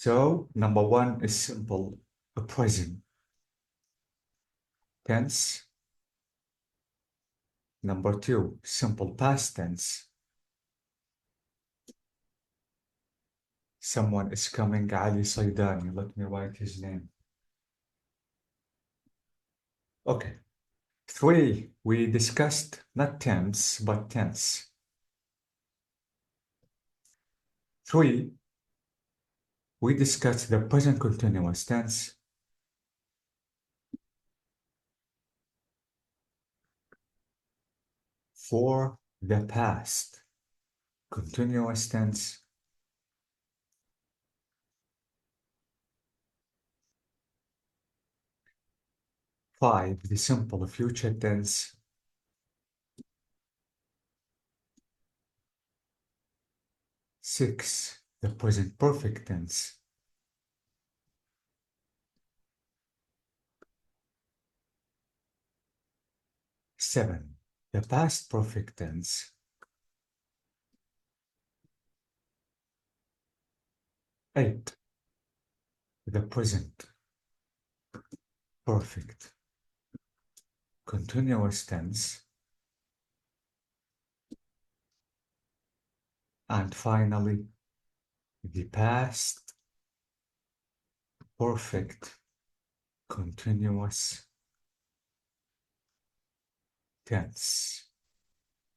So number one is simple present tense. Number two, simple past tense. Someone is coming, Ali Saidani. Let me write his name. Okay. Three, we discussed not tense, but tense. Three, we discussed the present continuous tense. Four, the past continuous tense. Five, the simple future tense. Six, the present perfect tense. Seven, the past perfect tense. Eight, the present perfect continuous tense. And finally, the past perfect continuous tense.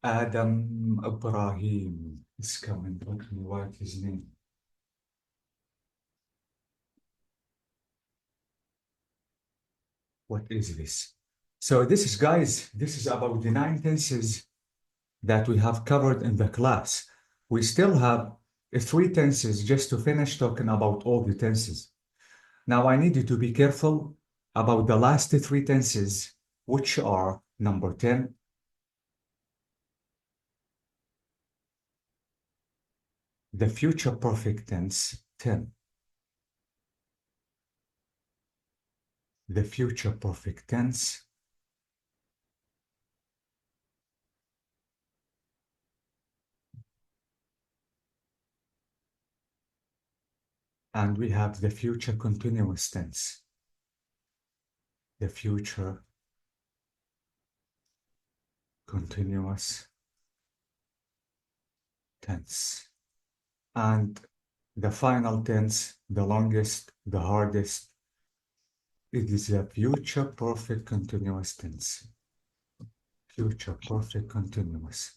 Adam Ibrahim is coming. Let me write his name. What is this? So this is, guys, this is about the 9 tenses that we have covered in the class. We still have 3 tenses just to finish talking about all the tenses. Now I need you to be careful about the last 3 tenses, which are number 10, the future perfect tense, 10. The future perfect tense, and we have the future continuous tense. The future continuous tense. And the final tense, the longest, the hardest, it is the future perfect continuous tense. Future perfect continuous.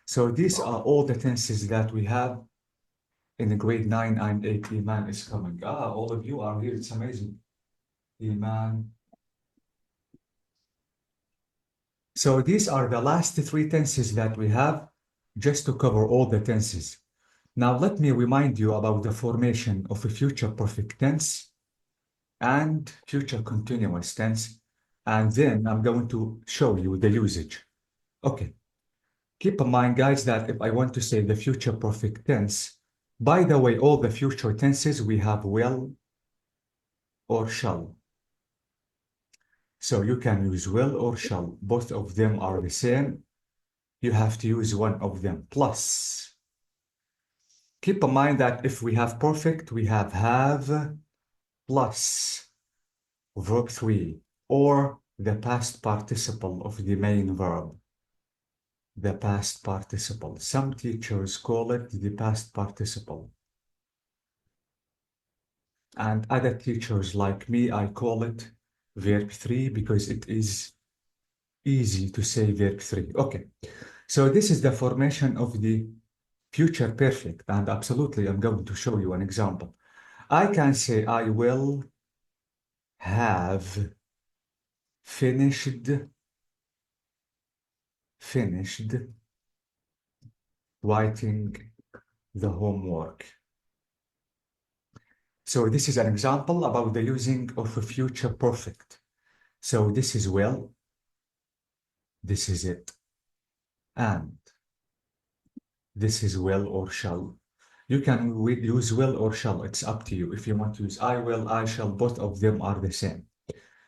So these are all the tenses that we have in grade 9 and 8. Iman is coming. All of you are here. It's amazing. Iman. So these are the last 3 tenses that we have just to cover all the tenses. Now let me remind you about the formation of a future perfect tense and future continuous tense, and then I'm going to show you the usage. Okay. Keep in mind, guys, that if I want to say the future perfect tense, by the way, all the future tenses, we have will or shall. So you can use will or shall. Both of them are the same. You have to use one of them. Plus, keep in mind that if we have perfect, we have plus verb 3 or the past participle of the main verb. The past participle. Some teachers call it the past participle. And other teachers like me, I call it verb 3 because it is easy to say verb 3. Okay, so this is the formation of the future perfect, and absolutely I'm going to show you an example. I can say I will have finished writing the homework. So this is an example about the using of a future perfect. So this is will, this is it, and this is will or shall. You can use will or shall, it's up to you. If you want to use I will, I shall, both of them are the same.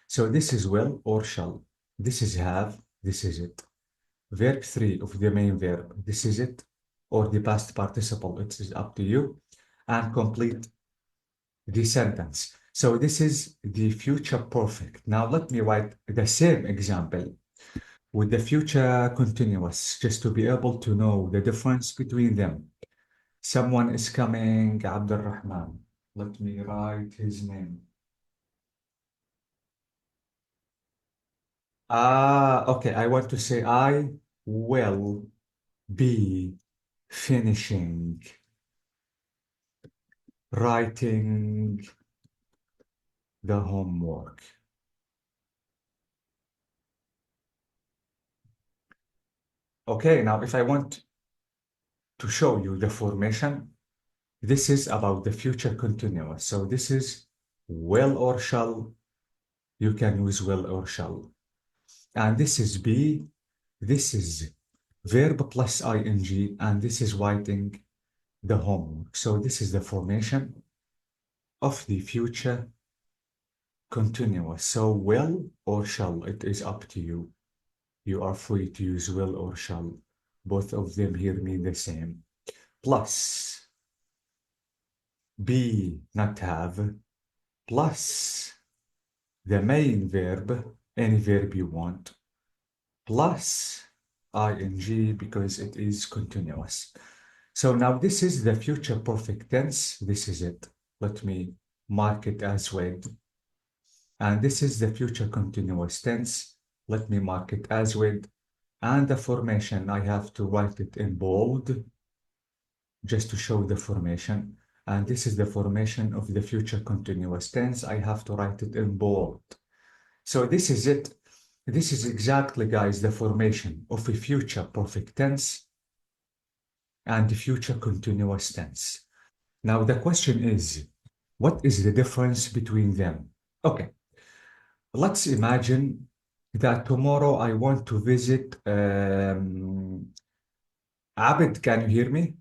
So this is will or shall. This is have, this is it. Verb 3 of the main verb, this is it, or the past participle, it is up to you. And complete the sentence. So this is the future perfect. Now let me write the same example with the future continuous, just to be able to know the difference between them. Someone is coming, Abdurrahman. Let me write his name. Okay, I want to say I will be finishing writing the homework. Okay, now if I want to show you the formation, this is about the future continuous. So this is will or shall. You can use will or shall. And this is be. This is verb plus ing. And this is writing the homework. So this is the formation of the future continuous. So will or shall, it is up to you. You are free to use will or shall. Both of them here mean the same. Plus be, not have, plus the main verb, any verb you want, plus ing because it is continuous. So now this is the future perfect tense. This is it. Let me mark it as with. And this is the future continuous tense. Let me mark it as with. And the formation, I have to write it in bold just to show the formation. And this is the formation of the future continuous tense. I have to write it in bold. So this is it. This is exactly, guys, the formation of a future perfect tense and the future continuous tense. Now the question is, what is the difference between them? Okay, let's imagine that tomorrow I want to visit Abid, can you hear me?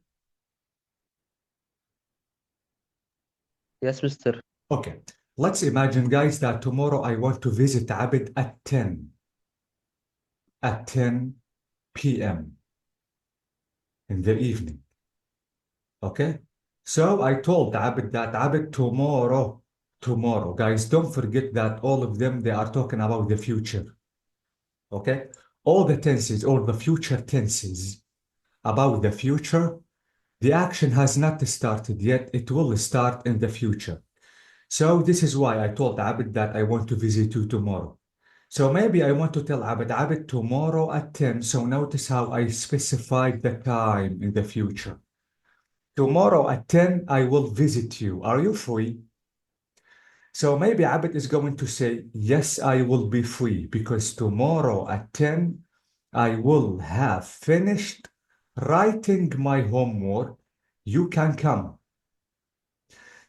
Yes, mister. Okay, let's imagine, guys, that tomorrow I want to visit Abid at 10 p.m. in the evening. Okay, so I told Abid that Abid tomorrow, guys, don't forget that all of them, they are talking about the future. Okay, all the tenses, all the future tenses about the future, the action has not started yet. It will start in the future. So this is why I told Abid that I want to visit you tomorrow. So maybe I want to tell Abid tomorrow at 10. So notice how I specified the time in the future. Tomorrow at 10, I will visit you. Are you free? So maybe Abid is going to say, yes, I will be free because tomorrow at 10, I will have finished writing my homework. You can come.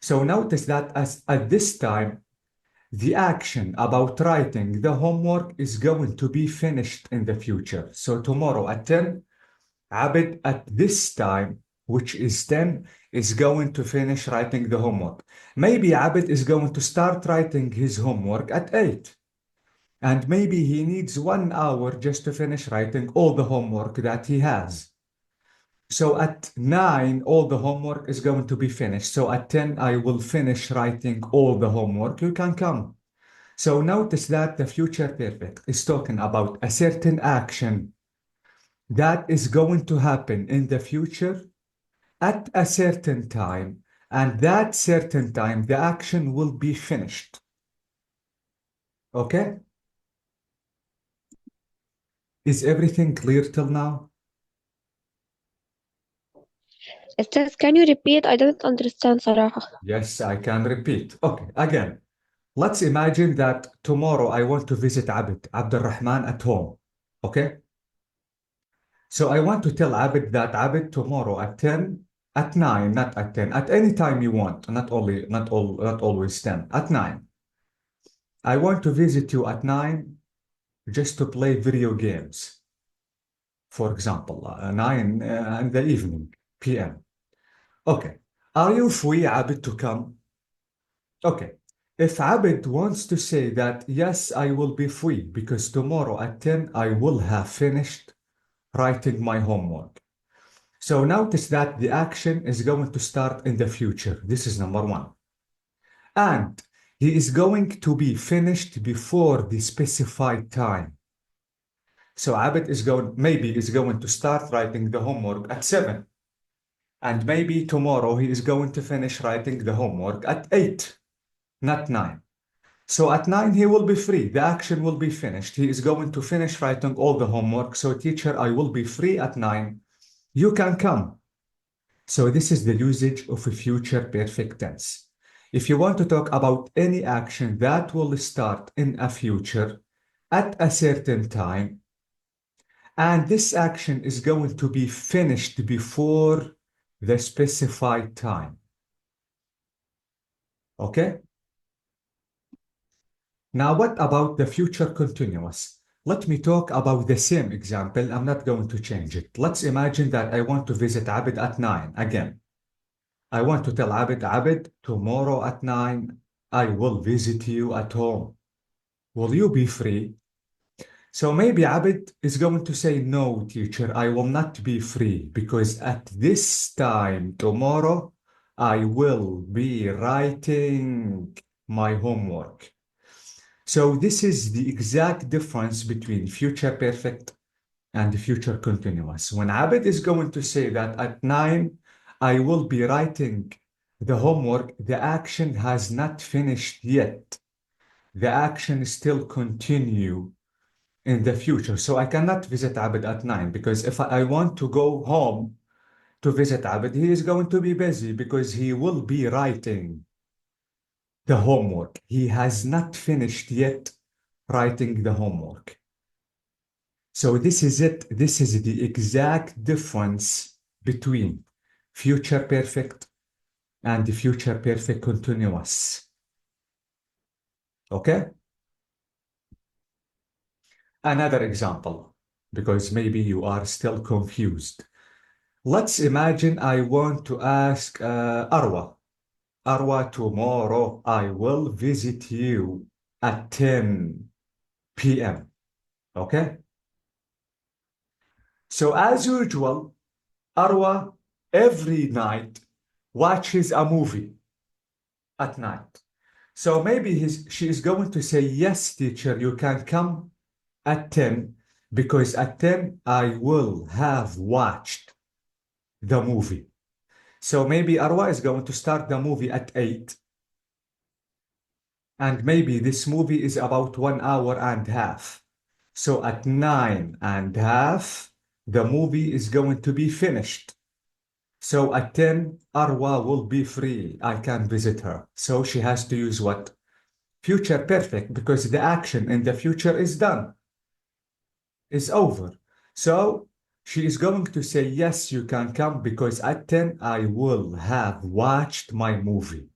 So notice that as at this time, the action about writing the homework is going to be finished in the future. So tomorrow at 10, Abid at this time, which is 10, is going to finish writing the homework. Maybe Abid is going to start writing his homework at 8. And maybe he needs 1 hour just to finish writing all the homework that he has. So at 9, all the homework is going to be finished. So at 10, I will finish writing all the homework. You can come. So notice that the future perfect is talking about a certain action that is going to happen in the future at a certain time, and that certain time, the action will be finished. Okay? Is everything clear till now? Ustaz, can you repeat? I didn't understand صراحة. Yes, I can repeat. Okay, again, let's imagine that tomorrow I want to visit Abdurrahman at home. Okay? So I want to tell Abid that Abid tomorrow at 10, at 9, not at 10, at any time you want, not always 10, at 9. I want to visit you at 9 just to play video games. For example, 9 in the evening, PM. Okay. Are you free, Abid, to come? Okay. If Abid wants to say that, yes, I will be free because tomorrow at 10, I will have finished writing my homework. So notice that the action is going to start in the future. This is number one. and he is going to be finished before the specified time. So Abed is going to start writing the homework at 7. And maybe tomorrow he is going to finish writing the homework at 8, not 9. So at 9 he will be free. The action will be finished. He is going to finish writing all the homework. So teacher, I will be free at 9. You can come. So this is the usage of a future perfect tense. If you want to talk about any action that will start in a future at a certain time, and this action is going to be finished before the specified time. Okay? Now, what about the future continuous? Let me talk about the same example. I'm not going to change it. Let's imagine that I want to visit Abid at 9 again. I want to tell Abid, tomorrow at 9, I will visit you at home. Will you be free? So maybe Abid is going to say, no, teacher, I will not be free because at this time tomorrow, I will be writing my homework. So this is the exact difference between future perfect and future continuous. When Abid is going to say that at 9, I will be writing the homework, the action has not finished yet. The action still continue in the future. So I cannot visit Abid at 9 because if I want to go home to visit Abid, he is going to be busy because he will be writing the homework. He has not finished yet writing the homework. So this is it. This is the exact difference between future perfect and the future perfect continuous. Okay? Another example, because maybe you are still confused. Let's imagine I want to ask Arwa. Arwa, tomorrow I will visit you at 10 p.m. Okay? So as usual, Arwa every night watches a movie at night. So maybe she is going to say, yes, teacher, you can come at 10 because at 10 I will have watched the movie. So maybe Arwa is going to start the movie at 8. And maybe this movie is about 1 hour and a half. So at 9 and a half, the movie is going to be finished. So at 10, Arwa will be free. I can visit her. So she has to use what? Future perfect, because the action in the future is done, is over. So she is going to say, yes, you can come because at 10, I will have watched my movie.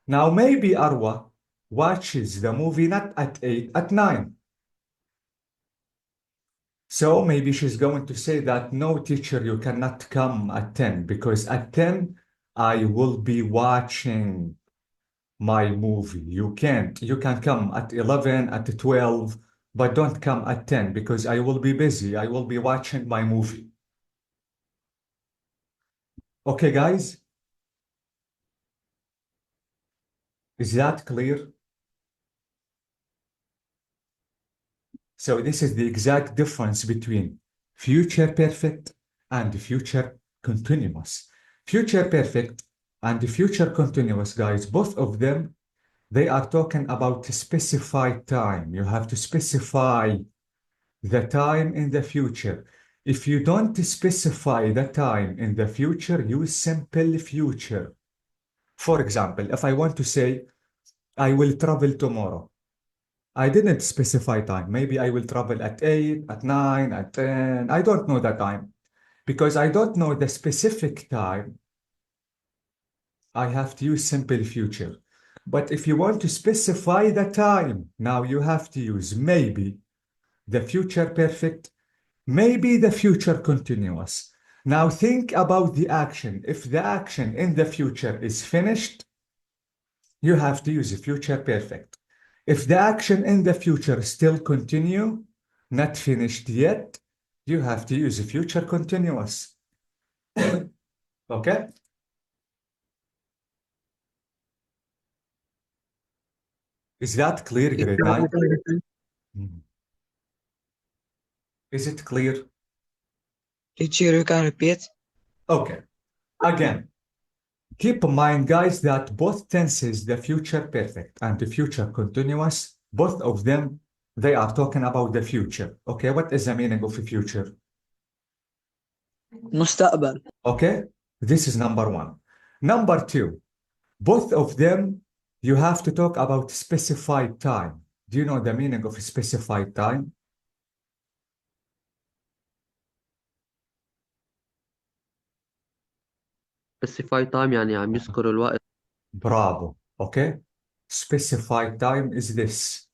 Now, maybe Arwa watches the movie not at 8, at 9. So maybe she's going to say that, no, teacher, you cannot come at 10 because at 10, I will be watching my movie. You can't. You can come at 11, at 12, but don't come at 10 because I will be busy. I will be watching my movie. Okay, guys, is that clear? So this is the exact difference between future perfect and future continuous. Future perfect and future continuous, guys, both of them, they are talking about a specified time. You have to specify the time in the future. If you don't specify the time in the future, use simple future. For example, if I want to say, I will travel tomorrow, I didn't specify time. Maybe I will travel at 8, at 9, at 10. I don't know the time. Because I don't know the specific time, I have to use simple future. But if you want to specify the time, now you have to use maybe the future perfect, maybe the future continuous. Now think about the action. If the action in the future is finished, you have to use a future perfect. If the action in the future still continue, not finished yet, you have to use a future continuous. Okay? Is that clear, grade 9? Mhm. Is it clear? Teacher, you can repeat? Okay. Again, keep in mind, guys, that both tenses, the future perfect and the future continuous, both of them, they are talking about the future. Okay, what is the meaning of the future? مستقبل. Okay, this is number one. Number two, both of them, you have to talk about specified time. Do you know the meaning of specified time? specify time يعني عم يذكر الوقت. Bravo. Okay, specified time is this.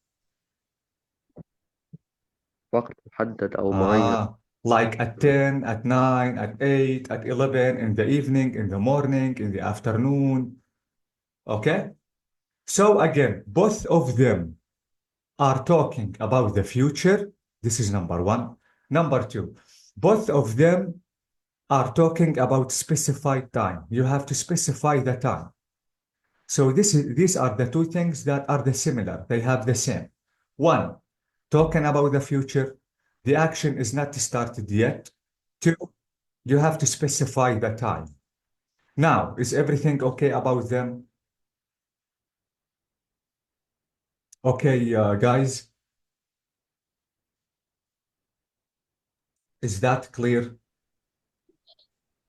وقت محدد أو معين. Like at 10, at 9, at 8, at 11, in the evening, in the morning, in the afternoon. Okay? So again, both of them are talking about the future. This is number one. Number two, both of them are talking about specified time. You have to specify the time. So these are the two things that are the similar. They have the same. One, talking about the future. The action is not started yet. Two, you have to specify the time. Now, is everything okay about them? Okay, guys, is that clear?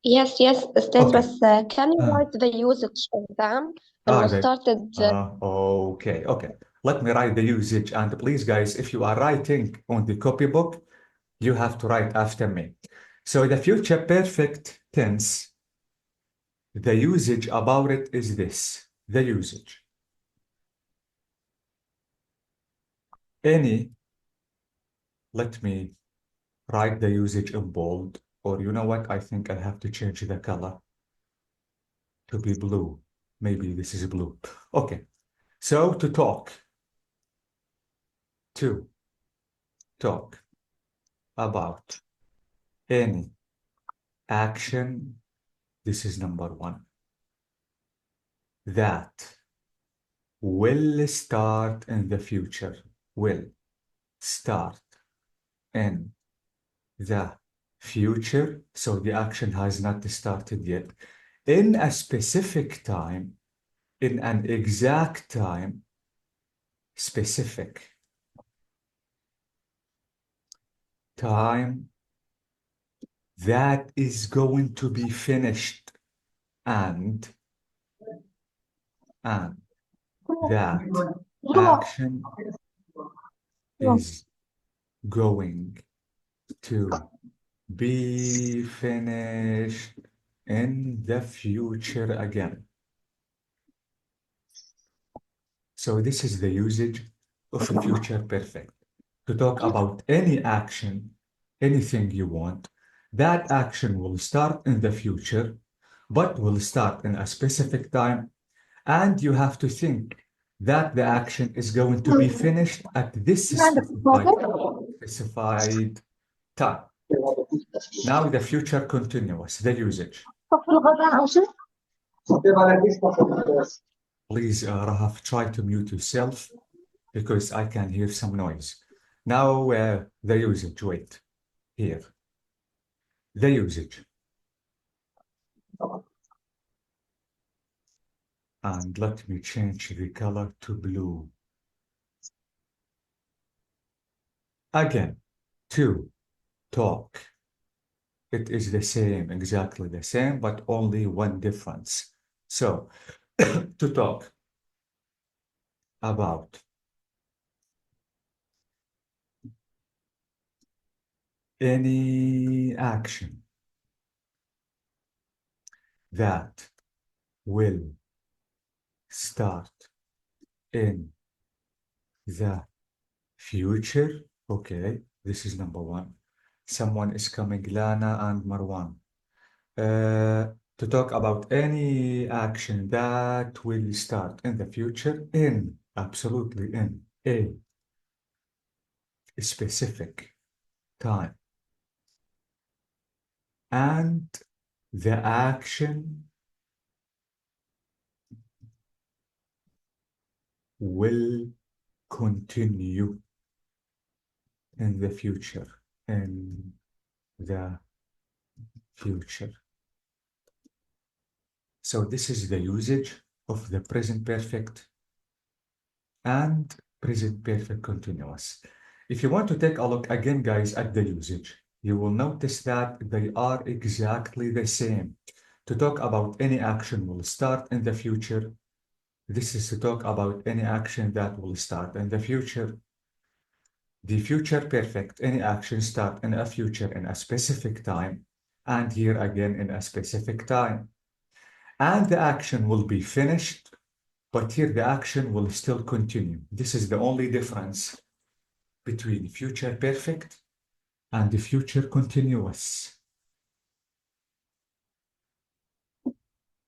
Yes, yes, Ustaz, Okay. بس can you write the usage of them and we They, started okay, okay. Let me write the usage. And please, guys, if you are writing on the copybook, you have to write after me. So the future perfect tense, the usage about it is this, the usage. Any, let me write the usage in bold, or you know what? I think I have to change the color to be blue. Maybe this is blue. Okay. So to talk about any action, this is number one, that will start in the future, will start in the future. So the action has not started yet. In a specific time, in an exact time, specific time that is going to be finished and that action is going to be finished in the future again. So this is the usage of a future perfect. To talk about any action, anything you want, that action will start in the future, but will start in a specific time, and you have to think that the action is going to be finished at this specified time. Now the future continuous, the usage. Please, Rahaf, try to mute yourself because I can hear some noise. Now the usage, wait, here. The usage. And let me change the color to blue. Again, to talk. It is the same, exactly the same, but only one difference. So, to talk about any action that will start in the future. Okay, this is number one. Someone is coming, Lana and Marwan. To talk about any action that will start in the future in, absolutely in, a specific time. And the action will continue in the future. In the future. So this is the usage of the present perfect and present perfect continuous. If you want to take a look again, guys, at the usage, you will notice that they are exactly the same. To talk about any action will start in the future. This is to talk about any action that will start in the future. The future perfect, any action start in a future in a specific time, and here again in a specific time. And the action will be finished, but here the action will still continue. This is the only difference between future perfect and the future continuous.